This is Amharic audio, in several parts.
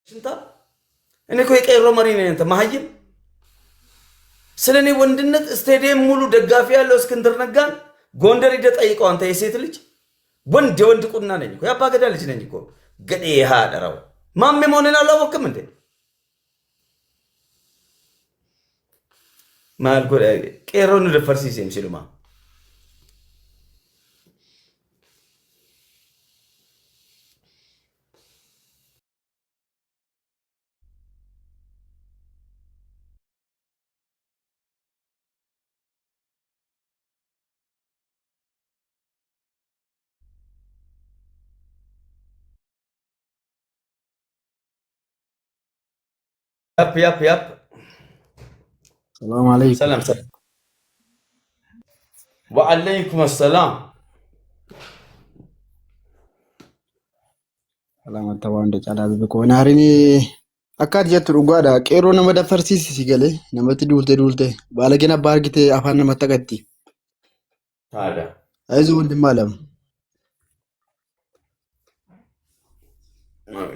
ሽንታ እኔ እኮ የቄሮ መሪ ነኝ። አንተ መሀይም ስለኔ ወንድነት ስቴዲየም ሙሉ ደጋፊ ያለው እስክንድር ነጋን ጎንደር ሂደህ ጠይቀው። አንተ የሴት ልጅ ወንድ የወንድ ቁና ነኝ እኮ የአባ ገዳ ልጅ ነኝ እኮ ገዴ ሃደራው ማሜ መሆንን አላወቅም እንዴ? ማልጎ ቄሮን ደፈርሲሴም ሲሉማ ያፕ ሰላም አለይኩም። ሰላም ወአለይኩም ሰላም ሰላም አተዋንደ ጫላ በቆና አሪኒ አካድ ጀት ሩጓዳ ቄሮ ነመ ደፈርሲስ ሲገለ ነመት ዱልቴ ባለገና ባርግቴ አፋን መተቀቲ ታዲያ አይዞ ወንድም አለም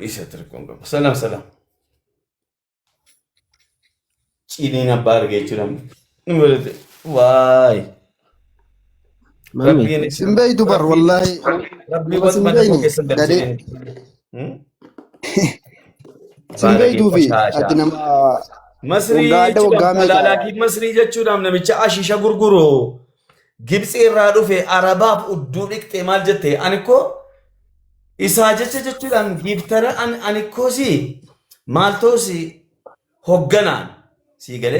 ይሰትርኩም ሰላም ጪኒና ባርጌቹ ደም ዋይ ስንበይቱ በር ወላሂ ረቢ ወጥመድ ከሰደደ ስንበይቱ ፊ አድነማ መስሪ ላላኪ መስሪ ጀቹዳም ነምቻ አሺሻ ጉርጉሮ ግብጽ ራዱፌ አረባፍ ኡዱ ዲቅቴ ማልጀቴ አንኮ ኢሳጀቸ ጀቹዳም ጊፍተረ አንኮሲ ማልቶሲ ሆገናን ሲገለ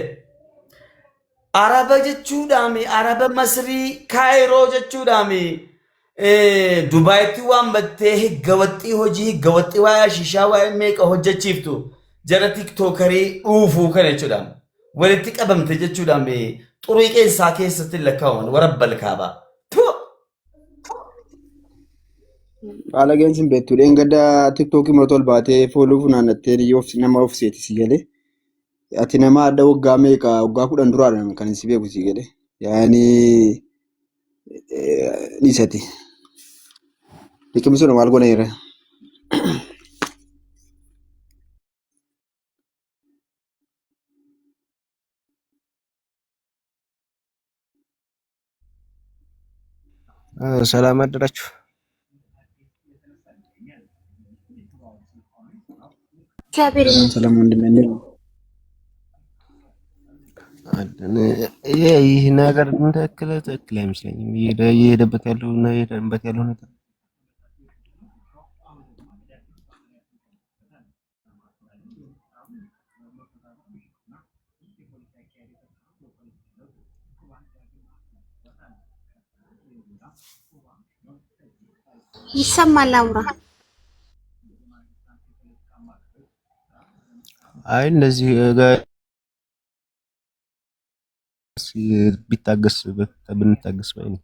አረበ ጀቹዳሚ አረበ መስሪ ካይሮ ጀቹዳሚ ዱባይቲ ዋንበቴ ህገወጢ ሆጂ ህገወጢ ዋያ ሺሻ ዋያ ሜቀ ሆጀቺፍቱ ጀረ ቲክቶከሪ ኡፉ ከነቹዳም ወለቲ ቀበምተ ጀቹዳሚ ጥሩ ይቄንሳ ኬስት ለካውን ወረበል ካባ አለገንስን ቤቱ ደንገዳ ቲክቶክ ሞቶል ባቴ ፎሎ ፉናነቴ ዮፍስ ነማ ኦፍሴት ሲገለ ati nama adda waggaa meeqa waggaa 10 duraadhaan kan si beeku si gale yaani nisati liqimsuun maal goneera ሰላም አደራችሁ ሰላም ወንድሜ ይህ ነገር ትክክል አይመስለኝም። እየሄደበት ያለው እና እየሄደበት ያለው ነገር ይሰማል። አውራ አይ እንደዚህ ቢታገስ ብንታገስ ባይ ነው።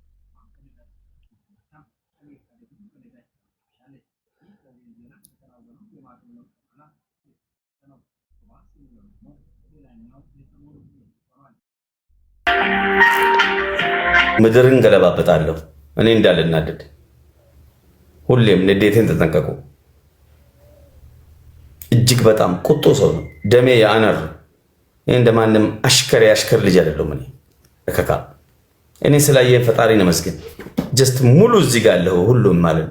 ምድርን ገለባበጣለሁ እኔ እንዳልናደድ ሁሌም ንዴቴን ተጠንቀቁ። እጅግ በጣም ቁጡ ሰው ነው ደሜ ያነር እንደማንም አሽከር ልጅ አይደለም። እኔ ከካ እኔ ስላየ ፈጣሪ ነው መስገን ጀስት ሙሉ እዚህ ጋር ያለው ሁሉም ማለት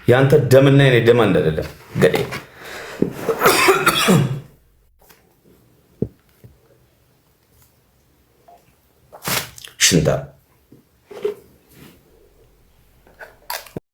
ያንተ ደምና የኔ ደም አንድ አይደለም። ገዴ ሽንታ